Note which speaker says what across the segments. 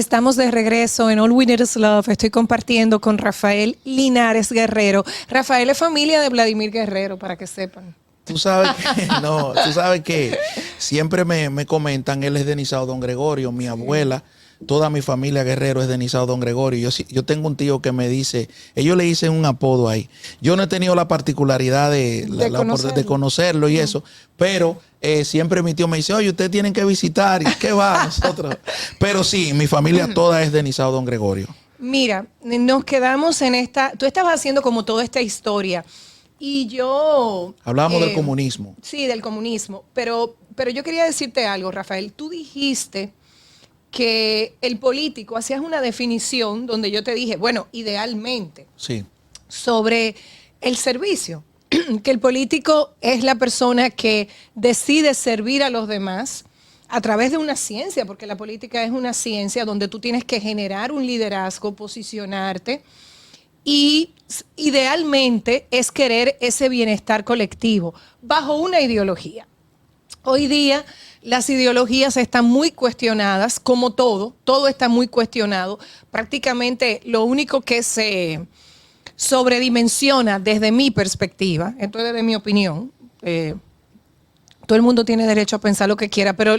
Speaker 1: Estamos de regreso en All We Need Is Love. Estoy compartiendo con Rafael Linares Guerrero. Rafael es familia de Vladimir Guerrero, para que sepan.
Speaker 2: Tú sabes que, no, tú sabes que siempre me comentan, él es de Nizao Don Gregorio, mi abuela, toda mi familia Guerrero es de Nizao Don Gregorio. Yo tengo un tío que me dice, ellos le dicen un apodo ahí. Yo no he tenido la particularidad de conocerlo y eso, pero siempre mi tío me dice, oye, ustedes tienen que visitar, ¿y qué va a nosotros? Pero sí, mi familia toda es de Nizao Don Gregorio.
Speaker 1: Mira, nos quedamos en esta, tú estabas haciendo como toda esta historia. Y yo...
Speaker 2: Hablábamos del comunismo.
Speaker 1: Sí, del comunismo. Pero yo quería decirte algo, Rafael. Tú dijiste que el político, hacías una definición donde yo te dije, bueno, idealmente,
Speaker 2: sí,
Speaker 1: sobre el servicio. Que el político es la persona que decide servir a los demás a través de una ciencia, porque la política es una ciencia donde tú tienes que generar un liderazgo, posicionarte, y idealmente es querer ese bienestar colectivo bajo una ideología. Hoy día las ideologías están muy cuestionadas, como todo está muy cuestionado. Prácticamente lo único que se sobredimensiona desde mi perspectiva, esto es desde mi opinión, todo el mundo tiene derecho a pensar lo que quiera, pero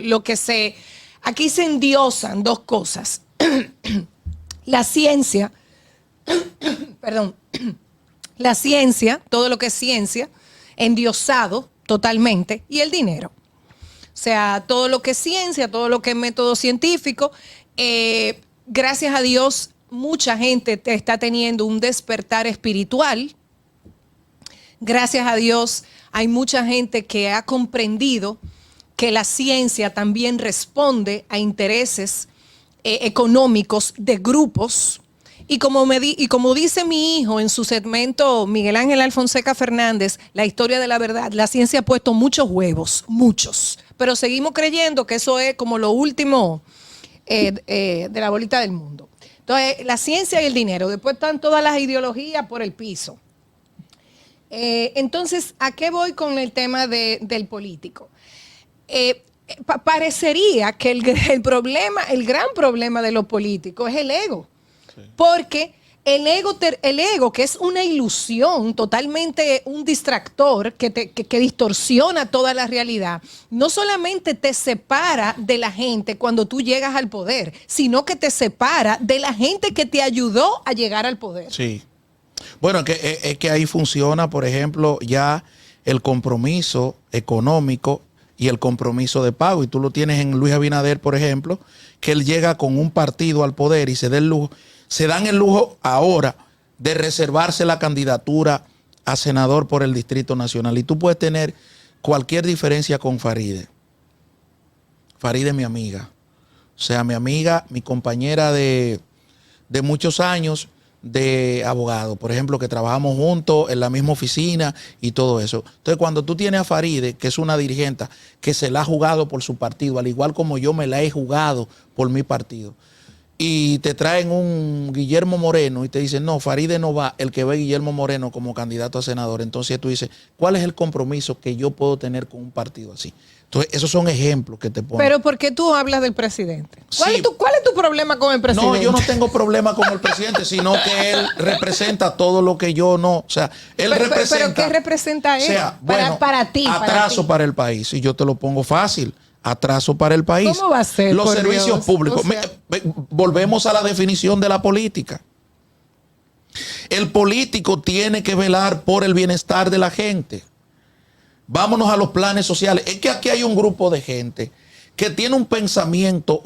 Speaker 1: aquí se endiosan dos cosas. La ciencia, perdón, la ciencia, todo lo que es ciencia, endiosado totalmente, y el dinero. O sea, todo lo que es ciencia, todo lo que es método científico, gracias a Dios, mucha gente está teniendo un despertar espiritual. Gracias a Dios, hay mucha gente que ha comprendido que la ciencia también responde a intereses económicos de grupos. Y como dice mi hijo en su segmento, Miguel Ángel Alfonseca Fernández, la historia de la verdad, la ciencia ha puesto muchos huevos, muchos. Pero seguimos creyendo que eso es como lo último de la bolita del mundo. Entonces, la ciencia y el dinero, después están todas las ideologías por el piso. Entonces, ¿a qué voy con el tema del político? Parecería que el gran problema de los políticos es el ego. Sí. Porque el ego, que es una ilusión, totalmente un distractor que distorsiona toda la realidad, no solamente te separa de la gente cuando tú llegas al poder, sino que te separa de la gente que te ayudó a llegar al poder.
Speaker 2: Sí. Bueno, es que ahí funciona, por ejemplo, ya el compromiso económico y el compromiso de pago. Y tú lo tienes en Luis Abinader, por ejemplo, que él llega con un partido al poder y se dan el lujo ahora de reservarse la candidatura a senador por el Distrito Nacional. Y tú puedes tener cualquier diferencia con Faride. Faride es mi amiga. O sea, mi amiga, mi compañera de muchos años de abogado, por ejemplo, que trabajamos juntos en la misma oficina y todo eso. Entonces, cuando tú tienes a Faride, que es una dirigente que se la ha jugado por su partido, al igual como yo me la he jugado por mi partido, y te traen un Guillermo Moreno y te dicen, no, Faride no va, el que ve a Guillermo Moreno como candidato a senador. Entonces tú dices, ¿cuál es el compromiso que yo puedo tener con un partido así? Entonces, esos son ejemplos que te ponen.
Speaker 1: Pero ¿por qué tú hablas del presidente? ¿Cuál es tu problema con el presidente?
Speaker 2: No, yo no tengo problema con el presidente, sino que él representa todo lo que yo no. O sea, él representa.
Speaker 1: ¿Pero qué representa él?
Speaker 2: O sea, bueno,
Speaker 1: para ti.
Speaker 2: Atraso para el país. Y yo te lo pongo fácil. Atraso para el país.
Speaker 1: ¿Cómo va a ser?
Speaker 2: Los servicios públicos.
Speaker 1: O sea,
Speaker 2: volvemos a la definición de la política. El político tiene que velar por el bienestar de la gente. Vámonos a los planes sociales. Es que aquí hay un grupo de gente que tiene un pensamiento,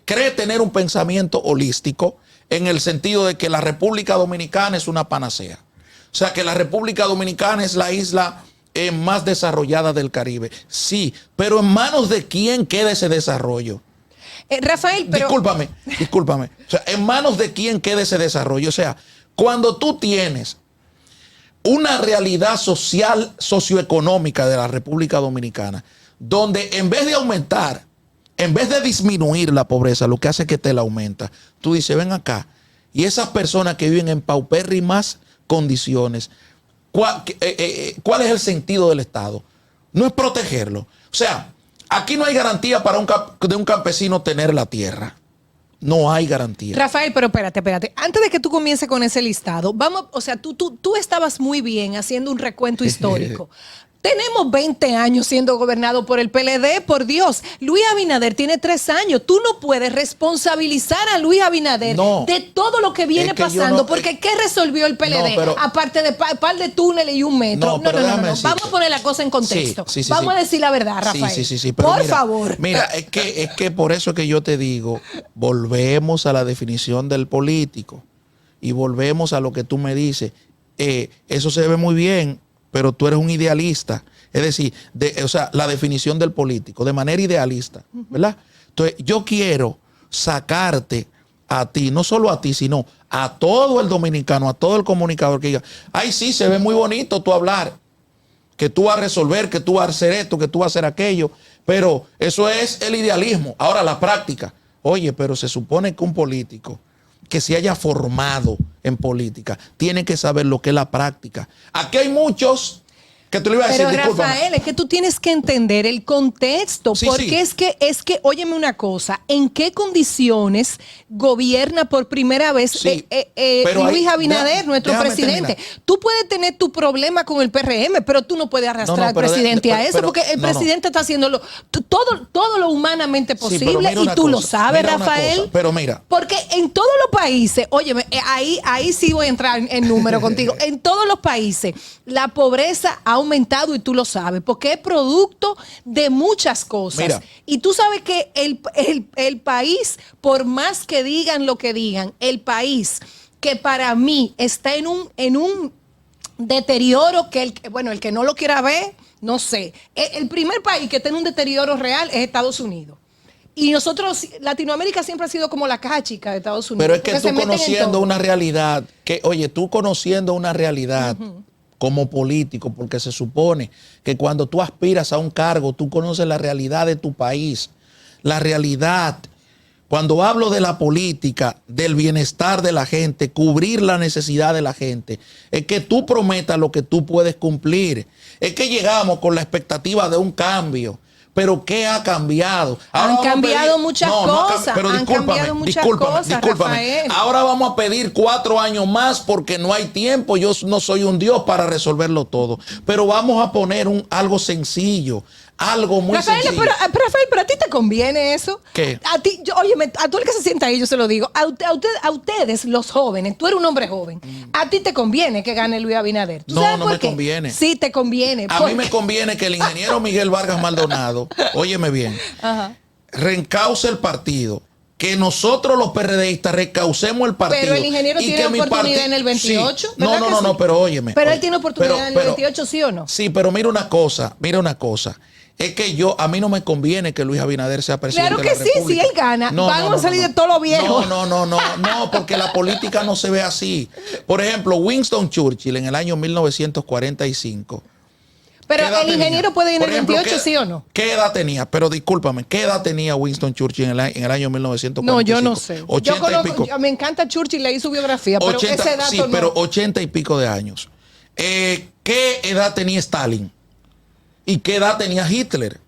Speaker 2: cree tener un pensamiento holístico en el sentido de que la República Dominicana es una panacea. O sea, que la República Dominicana es la isla más desarrollada del Caribe. Sí, pero ¿en manos de quién queda ese desarrollo?
Speaker 1: Rafael, pero...
Speaker 2: Discúlpame. O sea, ¿en manos de quién queda ese desarrollo? O sea, cuando tú tienes una realidad social, socioeconómica de la República Dominicana, donde en vez de aumentar, en vez de disminuir la pobreza, lo que hace es que te la aumenta. Tú dices, ven acá, y esas personas que viven en paupérrimas condiciones, ¿cuál es el sentido del Estado? No es protegerlo. O sea, aquí no hay garantía para de un campesino tener la tierra. no hay garantía.
Speaker 1: Rafael, pero espérate. Antes de que tú comiences con ese listado, vamos, o sea, tú estabas muy bien haciendo un recuento histórico. Tenemos 20 años siendo gobernado por el PLD, por Dios. Luis Abinader tiene 3 años. Tú no puedes responsabilizar a Luis Abinader de todo lo que viene pasando, porque ¿qué resolvió el PLD? Aparte de par de túneles y un metro. No. Vamos a poner la cosa en contexto. Vamos a decir la verdad, Rafael.
Speaker 2: Sí,
Speaker 1: por favor.
Speaker 2: Mira, es que por eso que yo te digo, volvemos a la definición del político y volvemos a lo que tú me dices. Eso se ve muy bien, pero tú eres un idealista. Es decir, o sea, la definición del político, de manera idealista, ¿verdad? Entonces, yo quiero sacarte a ti, no solo a ti, sino a todo el dominicano, a todo el comunicador que diga, ay, sí, se ve muy bonito tú hablar, que tú vas a resolver, que tú vas a hacer esto, que tú vas a hacer aquello, pero eso es el idealismo. Ahora, la práctica. Oye, pero se supone que un político que se haya formado en política tiene que saber lo que es la práctica. Aquí hay muchos que te lo iba a decir.
Speaker 1: Pero Rafael, es que tú tienes que entender el contexto, porque es que, óyeme una cosa, ¿en qué condiciones gobierna por primera vez Luis Abinader, nuestro presidente? Tú puedes tener tu problema con el PRM, pero tú no puedes arrastrar al presidente a eso, porque el presidente está haciendo todo lo humanamente posible, y tú lo sabes, Rafael.
Speaker 2: Pero mira.
Speaker 1: Porque en todos los países, óyeme, ahí sí voy a entrar en número contigo, en todos los países la pobreza ha aumentado, y tú lo sabes, porque es producto de muchas cosas.
Speaker 2: Mira.
Speaker 1: Y tú sabes que el país, por más que digan lo que digan, el país que para mí está en un deterioro que el que no lo quiera ver, no sé. El primer país que tiene un deterioro real es Estados Unidos. Y nosotros, Latinoamérica siempre ha sido como la caja chica de Estados Unidos.
Speaker 2: Pero es que tú conociendo una realidad, tú conociendo una realidad, como político, porque se supone que cuando tú aspiras a un cargo, tú conoces la realidad de tu país. La realidad, cuando hablo de la política, del bienestar de la gente, cubrir la necesidad de la gente, es que tú prometas lo que tú puedes cumplir. Es que llegamos con la expectativa de un cambio. Pero ¿qué ha cambiado?
Speaker 1: Han cambiado muchas cosas.
Speaker 2: Pero discúlpame.
Speaker 1: Rafael.
Speaker 2: Ahora vamos a pedir 4 años más porque no hay tiempo. Yo no soy un Dios para resolverlo todo. Pero vamos a poner algo sencillo. Algo muy sencillo.
Speaker 1: Rafael, pero a ti te conviene eso.
Speaker 2: ¿Qué?
Speaker 1: A ti, óyeme, a todo el que se sienta ahí, yo se lo digo. A ustedes, los jóvenes, tú eres un hombre joven. A ti te conviene que gane Luis Abinader. ¿Tú sabes
Speaker 2: no
Speaker 1: por
Speaker 2: me
Speaker 1: qué?
Speaker 2: Conviene.
Speaker 1: Sí, te conviene.
Speaker 2: A mí me conviene que el ingeniero Miguel Vargas Maldonado, óyeme bien, reencauce el partido. Que nosotros los PRDistas recaucemos el partido.
Speaker 1: Pero el ingeniero tiene oportunidad en el 28.
Speaker 2: Sí. No, pero óyeme.
Speaker 1: Pero él tiene oportunidad en el 28, ¿sí o no?
Speaker 2: Sí, pero mira una cosa. Es que a mí no me conviene que Luis Abinader sea presidente de la República.
Speaker 1: Claro que sí, si él gana, vamos a salir de todos los viejos.
Speaker 2: No, porque la política no se ve así. Por ejemplo, Winston Churchill en el año 1945.
Speaker 1: Pero el ingeniero puede ir en el 28, ¿sí o no?
Speaker 2: ¿Qué edad tenía? Pero discúlpame, ¿qué edad tenía Winston Churchill en el año 1945?
Speaker 1: No, yo no sé.
Speaker 2: 80 y pico.
Speaker 1: Me encanta Churchill, leí su biografía, pero ese dato
Speaker 2: sí, pero 80 y pico de años. ¿Qué edad tenía Stalin? ¿Y qué edad tenía Hitler?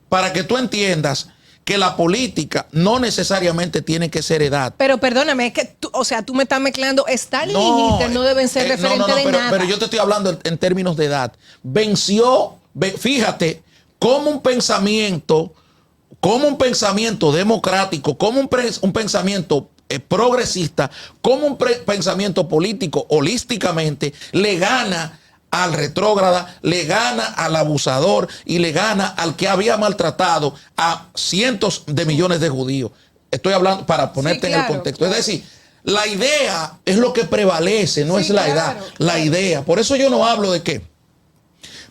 Speaker 2: Para que tú entiendas que la política no necesariamente tiene que ser edad.
Speaker 1: Pero perdóname, es que tú me estás mezclando. Stalin y Hitler no deben ser referentes de nada.
Speaker 2: Pero yo te estoy hablando en términos de edad. Fíjate, como un pensamiento democrático, como un pensamiento progresista, como un pensamiento político holísticamente le gana al retrógrada, le gana al abusador y le gana al que había maltratado a cientos de millones de judíos. Estoy hablando para ponerte en el contexto. Claro. Es decir, la idea es lo que prevalece, no es la edad. La idea. Por eso yo no hablo de que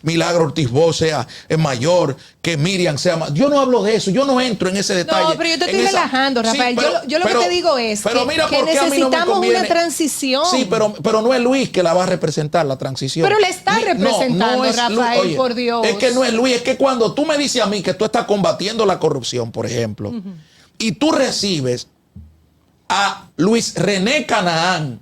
Speaker 2: Milagro Ortiz Bosch sea mayor, que Miriam sea más. Yo no hablo de eso, yo no entro en ese detalle.
Speaker 1: No, pero yo te estoy relajando, Rafael. Sí, yo lo que te digo es que necesitamos una transición.
Speaker 2: Sí, pero no es Luis que la va a representar, la transición.
Speaker 1: Pero le está representando, no Rafael, Oye, por Dios.
Speaker 2: Es que no es Luis, es que cuando tú me dices a mí que tú estás combatiendo la corrupción, por ejemplo, y tú recibes a Luis René Canaán,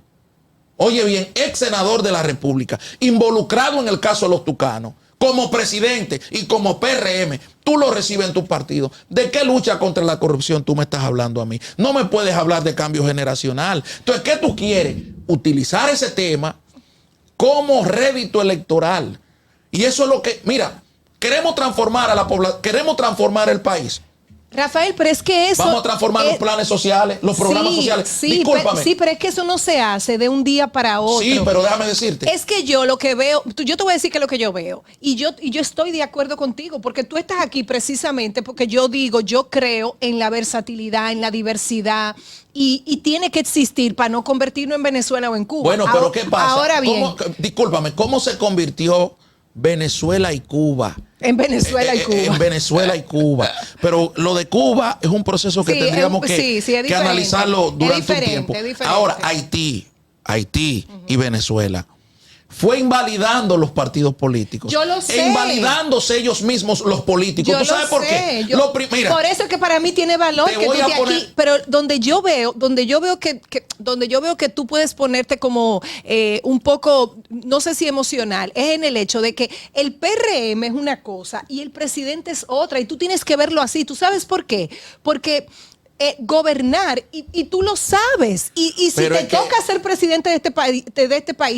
Speaker 2: oye bien, ex senador de la República, involucrado en el caso de los Tucanos, como presidente y como PRM, tú lo recibes en tu partido. ¿De qué lucha contra la corrupción tú me estás hablando a mí? No me puedes hablar de cambio generacional. Entonces, ¿qué tú quieres? Utilizar ese tema como rédito electoral. Y eso es lo que, mira, queremos transformar a la población, queremos transformar el país.
Speaker 1: Rafael, pero es que eso...
Speaker 2: Vamos a transformar los planes sociales, los programas sociales.
Speaker 1: Sí,
Speaker 2: Discúlpame.
Speaker 1: sí, pero es que eso no se hace de un día para otro.
Speaker 2: Sí, pero déjame decirte.
Speaker 1: Es que yo lo que veo, yo te voy a decir que es lo que yo veo. Y yo estoy de acuerdo contigo, porque tú estás aquí precisamente porque yo digo, yo creo en la versatilidad, en la diversidad, y tiene que existir para no convertirnos en Venezuela o en Cuba.
Speaker 2: Bueno, pero ¿qué pasa?
Speaker 1: Ahora bien.
Speaker 2: Discúlpame, ¿cómo se convirtió Venezuela y Cuba?
Speaker 1: En Venezuela y Cuba.
Speaker 2: En Venezuela y Cuba. Pero lo de Cuba es un proceso que tendríamos que analizarlo durante un tiempo. Ahora, Haití y Venezuela fue invalidando los partidos políticos.
Speaker 1: Yo lo sé.
Speaker 2: E invalidándose ellos mismos los políticos. ¿Tú sabes por qué?
Speaker 1: Mira, por eso es que para mí tiene valor que tú estés aquí. Pero donde yo veo que tú puedes ponerte como un poco, no sé si emocional, es en el hecho de que el PRM es una cosa y el presidente es otra. Y tú tienes que verlo así. ¿Tú sabes por qué? Porque gobernar, y tú lo sabes, y si te toca ser presidente de este país,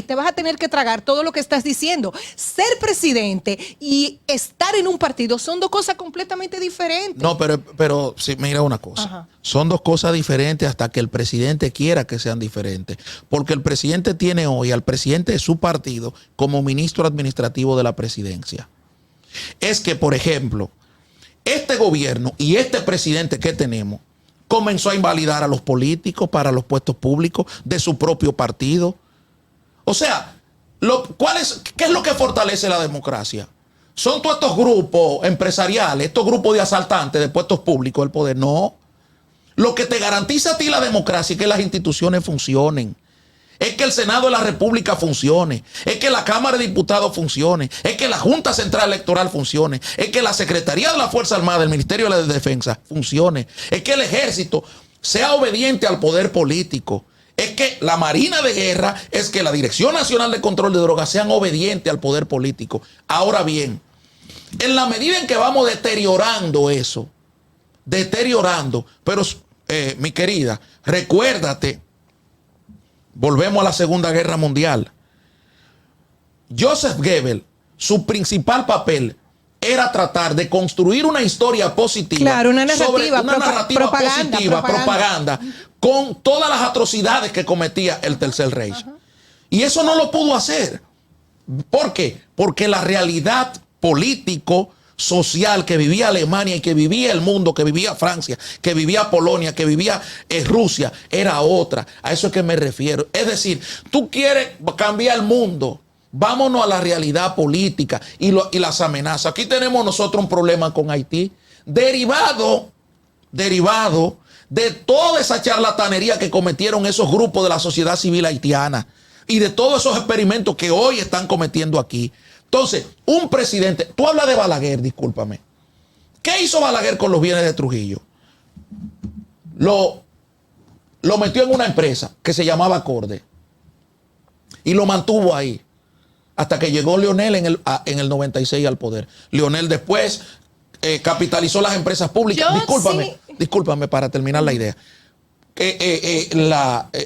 Speaker 1: te vas a tener que tragar todo lo que estás diciendo. Ser presidente y estar en un partido son dos cosas completamente diferentes.
Speaker 2: No, pero sí, mira una cosa. Ajá. Son dos cosas diferentes hasta que el presidente quiera que sean diferentes. Porque el presidente tiene hoy al presidente de su partido como ministro administrativo de la presidencia. Es que, por ejemplo, este gobierno y este presidente que tenemos comenzó a invalidar a los políticos para los puestos públicos de su propio partido. O sea, ¿qué es lo que fortalece la democracia? ¿Son todos estos grupos empresariales, estos grupos de asaltantes de puestos públicos del poder? No. Lo que te garantiza a ti la democracia es que las instituciones funcionen. Es que el Senado de la República funcione, es que la Cámara de Diputados funcione, es que la Junta Central Electoral funcione, es que la Secretaría de la Fuerza Armada, el Ministerio de la Defensa funcione, es que el Ejército sea obediente al poder político, es que la Marina de Guerra, es que la Dirección Nacional de Control de Drogas sean obedientes al poder político. Ahora bien, en la medida en que vamos deteriorando eso, pero mi querida, recuérdate, volvemos a la Segunda Guerra Mundial. Joseph Goebbels, su principal papel era tratar de construir una historia positiva.
Speaker 1: Claro, una narrativa,
Speaker 2: sobre una narrativa positiva, propaganda, con todas las atrocidades que cometía el Tercer Reich. Ajá. Y eso no lo pudo hacer. ¿Por qué? Porque la realidad político social que vivía Alemania y que vivía el mundo, que vivía Francia, que vivía Polonia, que vivía Rusia, era otra. A eso es que me refiero. Es decir, tú quieres cambiar el mundo, vámonos a la realidad política y las amenazas. Aquí tenemos nosotros un problema con Haití, derivado de toda esa charlatanería que cometieron esos grupos de la sociedad civil haitiana y de todos esos experimentos que hoy están cometiendo aquí. Entonces, un presidente, tú hablas de Balaguer, discúlpame. ¿Qué hizo Balaguer con los bienes de Trujillo? Lo metió en una empresa que se llamaba Acorde y lo mantuvo ahí hasta que llegó Leonel en el 96 al poder. Leonel después capitalizó las empresas públicas. Discúlpame para terminar la idea.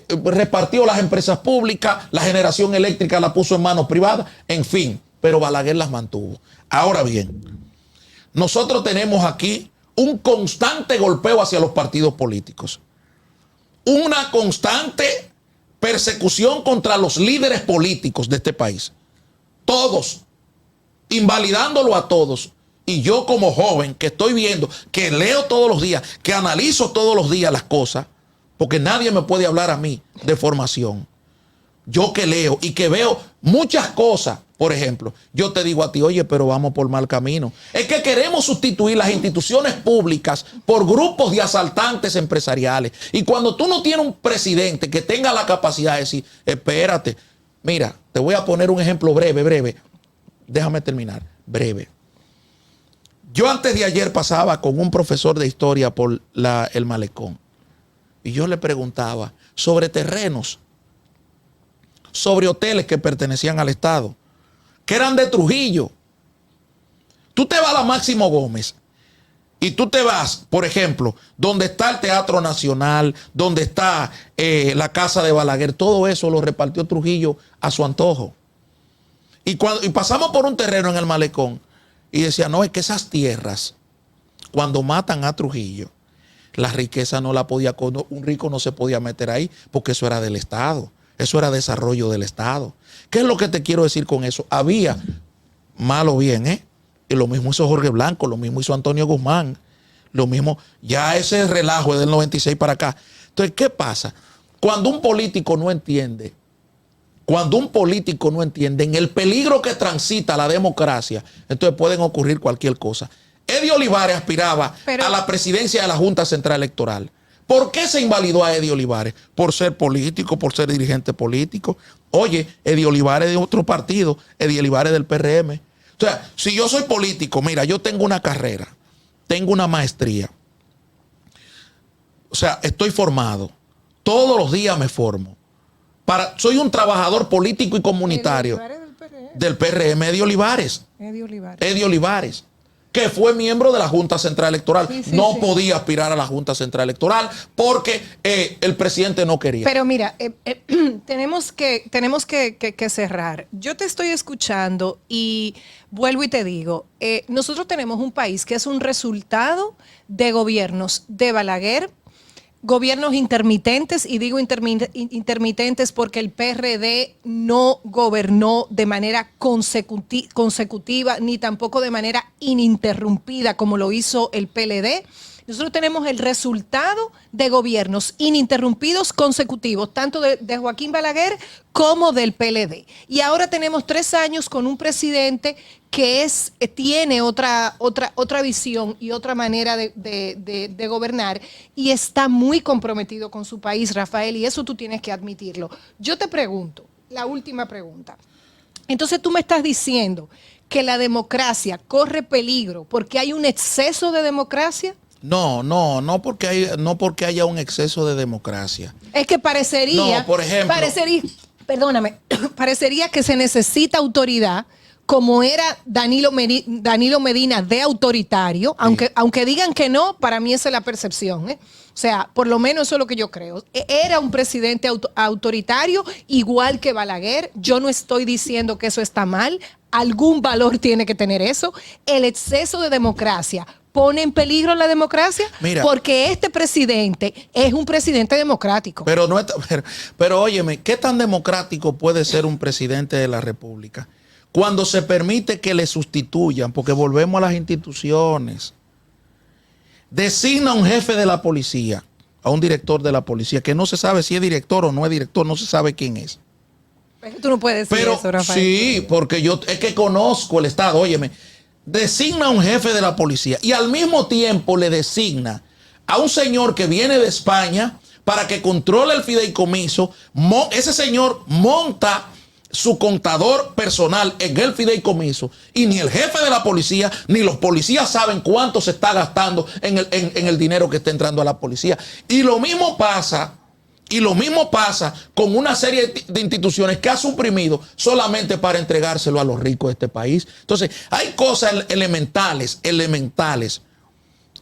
Speaker 2: Repartió las empresas públicas, la generación eléctrica la puso en manos privadas, en fin. Pero Balaguer las mantuvo. Ahora bien, nosotros tenemos aquí un constante golpeo hacia los partidos políticos. Una constante persecución contra los líderes políticos de este país. Todos. Invalidándolo a todos. Y yo como joven que estoy viendo, que leo todos los días, que analizo todos los días las cosas, porque nadie me puede hablar a mí de formación. Yo que leo y que veo muchas cosas, por ejemplo, yo te digo a ti, oye, pero vamos por mal camino. Es que queremos sustituir las instituciones públicas por grupos de asaltantes empresariales. Y cuando tú no tienes un presidente que tenga la capacidad de decir, espérate, mira, te voy a poner un ejemplo breve. Déjame terminar, breve. Yo antes de ayer pasaba con un profesor de historia por el Malecón. Y yo le preguntaba sobre terrenos, sobre hoteles que pertenecían al Estado, que eran de Trujillo, Tú te vas a la Máximo Gómez y tú te vas, por ejemplo, donde está el Teatro Nacional, donde está la Casa de Balaguer, todo eso lo repartió Trujillo a su antojo. Y pasamos por un terreno en el Malecón y decía, no, es que esas tierras, cuando matan a Trujillo, la riqueza no la podía, un rico no se podía meter ahí porque eso era del Estado, eso era desarrollo del Estado. ¿Qué es lo que te quiero decir con eso? Había, mal o bien, y lo mismo hizo Jorge Blanco, lo mismo hizo Antonio Guzmán, lo mismo, ya ese relajo es del 96 para acá. Entonces, ¿qué pasa? Cuando un político no entiende en el peligro que transita la democracia, entonces pueden ocurrir cualquier cosa. Eddie Olivares aspiraba a la presidencia de la Junta Central Electoral. ¿Por qué se invalidó a Eddie Olivares? Por ser político, por ser dirigente político. Oye, Eddie Olivares de otro partido, Eddie Olivares del PRM. O sea, si yo soy político, mira, yo tengo una carrera, tengo una maestría. O sea, estoy formado. Todos los días me formo. Soy un trabajador político y comunitario. Del PRM, Eddie Olivares. Eddie Olivares, que fue miembro de la Junta Central Electoral. No podía aspirar a la Junta Central Electoral porque el presidente no quería.
Speaker 1: Pero mira, tenemos que cerrar. Yo te estoy escuchando y vuelvo y te digo, nosotros tenemos un país que es un resultado de gobiernos de Balaguer, gobiernos intermitentes, y digo intermitentes porque el PRD no gobernó de manera consecutiva ni tampoco de manera ininterrumpida como lo hizo el PLD. Nosotros tenemos el resultado de gobiernos ininterrumpidos consecutivos, tanto de Joaquín Balaguer como del PLD. Y ahora tenemos 3 años con un presidente que tiene otra visión y otra manera de gobernar, y está muy comprometido con su país, Rafael, y eso tú tienes que admitirlo. Yo te pregunto, la última pregunta. Entonces tú me estás diciendo que la democracia corre peligro porque hay un exceso de democracia.
Speaker 2: No porque haya un exceso de democracia.
Speaker 1: Es que parecería,
Speaker 2: no, por ejemplo,
Speaker 1: parecería que se necesita autoridad, como era Danilo Medina de autoritario, sí. aunque digan que no, para mí esa es la percepción, O sea, por lo menos eso es lo que yo creo. Era un presidente autoritario, igual que Balaguer. Yo no estoy diciendo que eso está mal. Algún valor tiene que tener eso. El exceso de democracia pone en peligro la democracia. Mira, porque este presidente es un presidente democrático.
Speaker 2: Pero óyeme, ¿qué tan democrático puede ser un presidente de la República cuando se permite que le sustituyan? Porque volvemos a las instituciones. Designa un jefe de la policía, a un director de la policía, que no se sabe si es director o no es director, no se sabe quién es.
Speaker 1: Pero tú no puedes decir eso, Rafael.
Speaker 2: Sí, porque yo es que conozco el Estado. Óyeme, designa a un jefe de la policía y al mismo tiempo le designa a un señor que viene de España para que controle el fideicomiso. Ese señor monta su contador personal en el fideicomiso y ni el jefe de la policía ni los policías saben cuánto se está gastando en el dinero que está entrando a la policía. Y lo mismo pasa con una serie de instituciones que ha suprimido solamente para entregárselo a los ricos de este país. Entonces, hay cosas elementales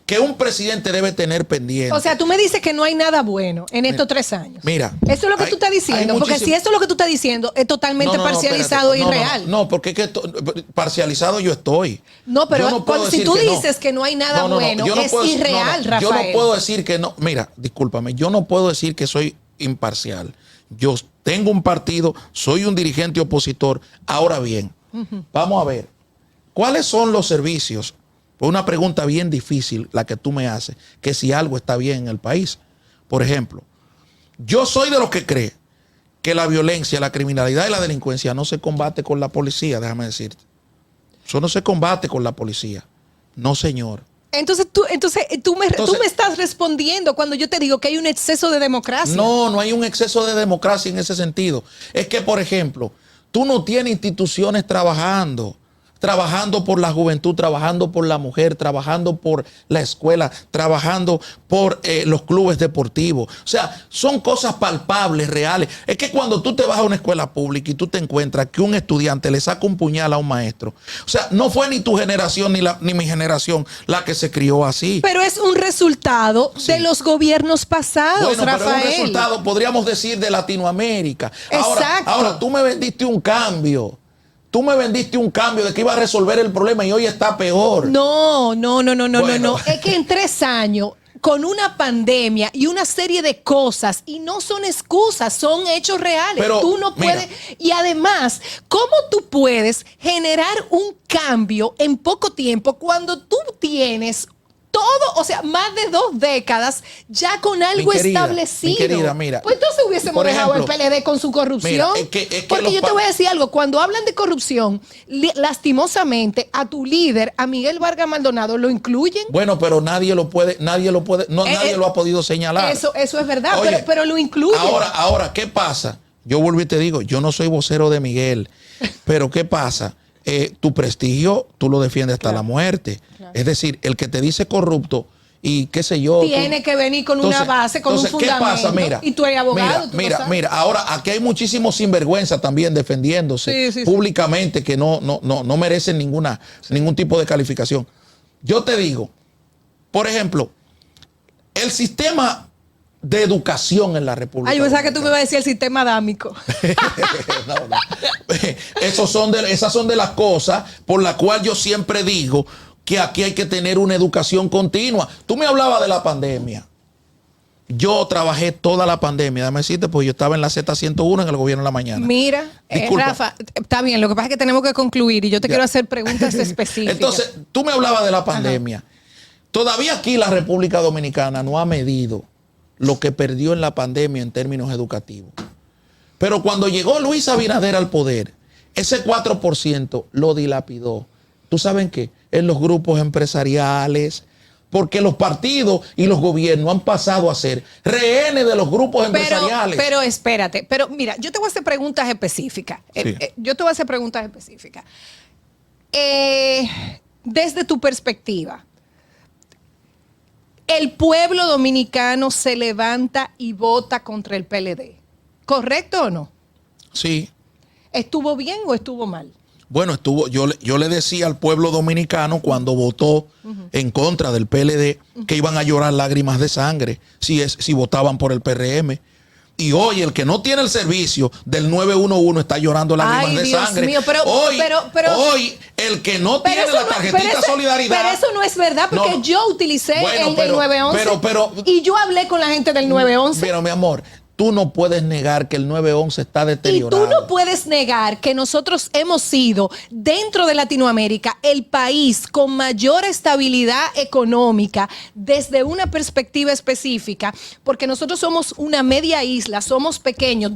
Speaker 2: que un presidente debe tener pendiente.
Speaker 1: O sea, tú me dices que no hay nada bueno en estos 3 años.
Speaker 2: Mira.
Speaker 1: Eso es lo que tú estás diciendo. Porque si eso es lo que tú estás diciendo, es totalmente parcializado e irreal.
Speaker 2: No, porque es que parcializado yo estoy.
Speaker 1: No, pero si tú dices que no hay nada bueno, es irreal, Rafael.
Speaker 2: Yo no puedo decir que no. Mira, discúlpame, yo no puedo decir que soy imparcial. Yo tengo un partido, soy un dirigente opositor. Ahora bien, vamos a ver, ¿cuáles son los servicios? Una pregunta bien difícil la que tú me haces, que si algo está bien en el país. Por ejemplo, yo soy de los que cree que la violencia, la criminalidad y la delincuencia no se combate con la policía, déjame decirte. Eso no se combate con la policía. No, señor.
Speaker 1: Entonces tú me estás respondiendo cuando yo te digo que hay un exceso de democracia.
Speaker 2: No hay un exceso de democracia en ese sentido. Es que, por ejemplo, tú no tienes instituciones trabajando. trabajando por la juventud, trabajando por la mujer, trabajando por la escuela, trabajando por los clubes deportivos. O sea, son cosas palpables, reales. Es que cuando tú te vas a una escuela pública y tú te encuentras que un estudiante le saca un puñal a un maestro, o sea, no fue ni tu generación ni mi generación la que se crió así.
Speaker 1: Pero es un resultado de los gobiernos pasados,
Speaker 2: bueno,
Speaker 1: Rafael.
Speaker 2: Pero es un resultado, podríamos decir, de Latinoamérica.
Speaker 1: Exacto.
Speaker 2: Ahora, tú me vendiste un cambio. Tú me vendiste un cambio de que iba a resolver el problema y hoy está peor.
Speaker 1: No.
Speaker 2: Bueno.
Speaker 1: Es que en 3 años, con una pandemia y una serie de cosas, y no son excusas, son hechos reales.
Speaker 2: Pero,
Speaker 1: tú no puedes. Y además, ¿cómo tú puedes generar un cambio en poco tiempo cuando tú tienes todo, o sea, más de 2 décadas ya con algo establecido?
Speaker 2: Mi querida, mira.
Speaker 1: Pues entonces hubiésemos dejado el PLD con su corrupción.
Speaker 2: Mira, es que
Speaker 1: porque yo te voy a decir algo, cuando hablan de corrupción, lastimosamente a tu líder, a Miguel Vargas Maldonado, lo incluyen.
Speaker 2: Bueno, pero nadie lo ha podido señalar.
Speaker 1: Eso es verdad.
Speaker 2: Oye,
Speaker 1: pero lo incluyen.
Speaker 2: Ahora, ¿qué pasa? Yo vuelvo y te digo, yo no soy vocero de Miguel, pero ¿qué pasa? Tu prestigio, tú lo defiendes hasta la muerte. Claro. Es decir, el que te dice corrupto y qué sé yo.
Speaker 1: Tiene que venir con una base, con un fundamento.
Speaker 2: ¿Qué pasa? Mira,
Speaker 1: y tú eres abogado.
Speaker 2: Mira, ahora aquí hay muchísimos sinvergüenza también defendiéndose públicamente que no merecen ningún tipo de calificación. Yo te digo, por ejemplo, el sistema de educación en la República.
Speaker 1: Yo pensaba que tú me ibas a decir el sistema adámico.
Speaker 2: No. Esas son de las cosas por las cuales yo siempre digo que aquí hay que tener una educación continua. Tú me hablabas de la pandemia. Yo trabajé toda la pandemia, déjame decirte, pues yo estaba en la Z101 en el gobierno de la mañana.
Speaker 1: Mira, Rafa, está bien, lo que pasa es que tenemos que concluir y yo te quiero hacer preguntas específicas.
Speaker 2: Entonces, tú me hablabas de la pandemia. Ajá. Todavía aquí la República Dominicana no ha medido lo que perdió en la pandemia en términos educativos. Pero cuando llegó Luis Abinader al poder, ese 4% lo dilapidó. ¿Tú sabes qué? En los grupos empresariales, porque los partidos y los gobiernos han pasado a ser rehenes de los grupos empresariales.
Speaker 1: Pero espérate, pero mira, yo te voy a hacer preguntas específicas. Desde tu perspectiva, el pueblo dominicano se levanta y vota contra el PLD. ¿Correcto o no?
Speaker 2: Sí.
Speaker 1: ¿Estuvo bien o estuvo mal?
Speaker 2: Bueno, yo le decía al pueblo dominicano cuando votó en contra del PLD que iban a llorar lágrimas de sangre si votaban por el PRM. Y hoy el que no tiene el servicio del 911 está llorando lágrimas de sangre.
Speaker 1: Mío,
Speaker 2: hoy el que no tiene la tarjetita Solidaridad.
Speaker 1: Pero eso no es verdad, porque yo utilicé el 911 y yo hablé con la gente del 911.
Speaker 2: Pero mi amor, tú no puedes negar que el 911 está deteriorado.
Speaker 1: Y tú no puedes negar que nosotros hemos sido, dentro de Latinoamérica, el país con mayor estabilidad económica desde una perspectiva específica, porque nosotros somos una media isla, somos pequeños,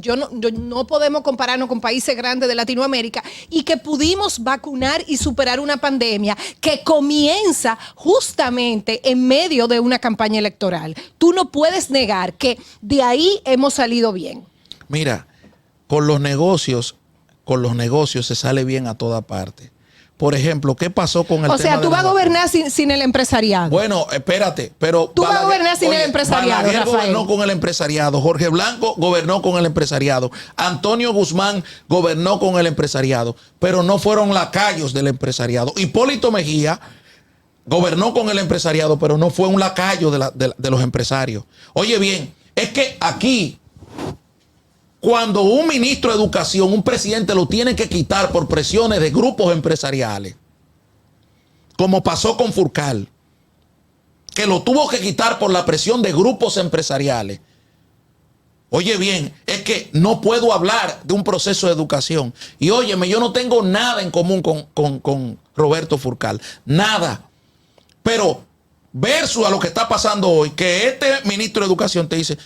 Speaker 1: no podemos compararnos con países grandes de Latinoamérica, y que pudimos vacunar y superar una pandemia que comienza justamente en medio de una campaña electoral. Tú no puedes negar que de ahí hemos salido bien.
Speaker 2: Mira, con los negocios se sale bien a toda parte. Por ejemplo, ¿qué pasó con el tema?
Speaker 1: O sea, tú vas a gobernar sin el empresariado.
Speaker 2: Bueno, espérate, pero
Speaker 1: tú vas a gobernar sin el empresariado,
Speaker 2: Balaguer
Speaker 1: Rafael
Speaker 2: gobernó con el empresariado, Jorge Blanco gobernó con el empresariado, Antonio Guzmán gobernó con el empresariado, pero no fueron lacayos del empresariado. Hipólito Mejía gobernó con el empresariado, pero no fue un lacayo de los empresarios. Oye bien, es que aquí, cuando un ministro de educación, un presidente lo tiene que quitar por presiones de grupos empresariales, como pasó con Furcal, que lo tuvo que quitar por la presión de grupos empresariales. Oye bien, es que no puedo hablar de un proceso de educación. Y óyeme, yo no tengo nada en común con Roberto Furcal, nada. Pero versus a lo que está pasando hoy, que este ministro de Educación te dice,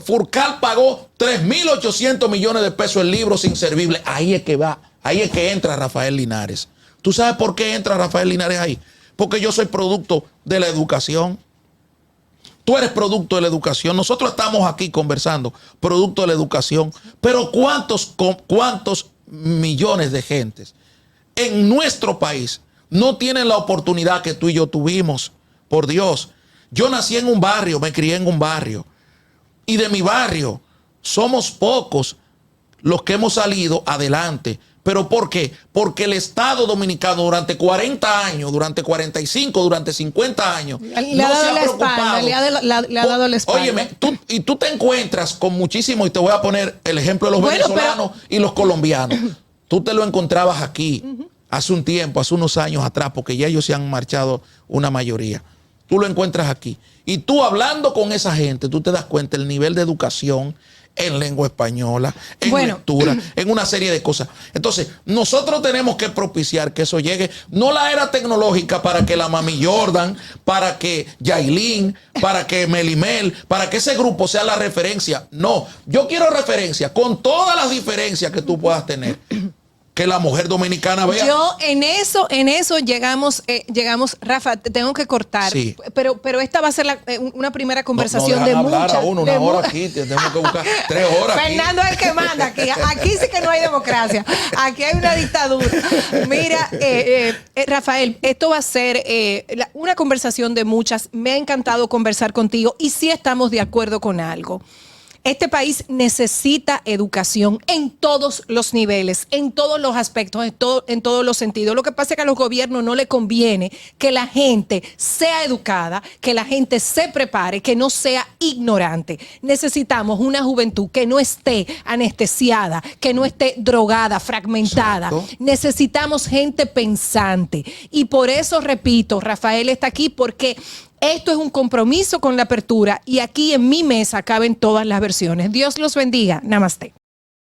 Speaker 2: Furcal pagó 3.800 millones de pesos en libros inservibles. Ahí es que entra Rafael Linares. ¿Tú sabes por qué entra Rafael Linares ahí? Porque yo soy producto de la educación. Tú eres producto de la educación. Nosotros estamos aquí conversando, producto de la educación. Pero ¿cuántos millones de gentes en nuestro país no tienen la oportunidad que tú y yo tuvimos. Por Dios, yo nací en un barrio, me crié en un barrio. Y de mi barrio somos pocos los que hemos salido adelante. ¿Pero por qué? Porque el Estado Dominicano durante 40 años, durante 45, durante 50 años,
Speaker 1: le ha dado la espalda, le ha dado la espalda.
Speaker 2: Óyeme, tú te encuentras con muchísimo, y te voy a poner el ejemplo de los venezolanos y los colombianos. Tú te lo encontrabas aquí hace un tiempo, hace unos años atrás, porque ya ellos se han marchado una mayoría. Tú lo encuentras aquí. Y tú hablando con esa gente, tú te das cuenta el nivel de educación en lengua española, en lectura, en una serie de cosas. Entonces, nosotros tenemos que propiciar que eso llegue. No la era tecnológica para que la Mami Jordan, para que Yailin, para que Melimel, para que ese grupo sea la referencia. No, yo quiero referencia con todas las diferencias que tú puedas tener. Que la mujer dominicana vea.
Speaker 1: Yo en eso llegamos, Rafa, te tengo que cortar.
Speaker 2: Sí.
Speaker 1: Pero esta va a ser una primera conversación
Speaker 2: no
Speaker 1: de
Speaker 2: hablar
Speaker 1: muchas.
Speaker 2: a uno una hora aquí, tenemos que buscar 3 horas.
Speaker 1: Fernando es el que manda aquí. Aquí sí que no hay democracia. Aquí hay una dictadura. Mira, Rafael, esto va a ser una conversación de muchas. Me ha encantado conversar contigo y sí estamos de acuerdo con algo. Este país necesita educación en todos los niveles, en todos los aspectos, en todos los sentidos. Lo que pasa es que a los gobiernos no le conviene que la gente sea educada, que la gente se prepare, que no sea ignorante. Necesitamos una juventud que no esté anestesiada, que no esté drogada, fragmentada.
Speaker 2: Exacto.
Speaker 1: Necesitamos gente pensante. Y por eso, repito, Rafael está aquí porque esto es un compromiso con la apertura y aquí en mi mesa caben todas las versiones. Dios los bendiga. Namaste.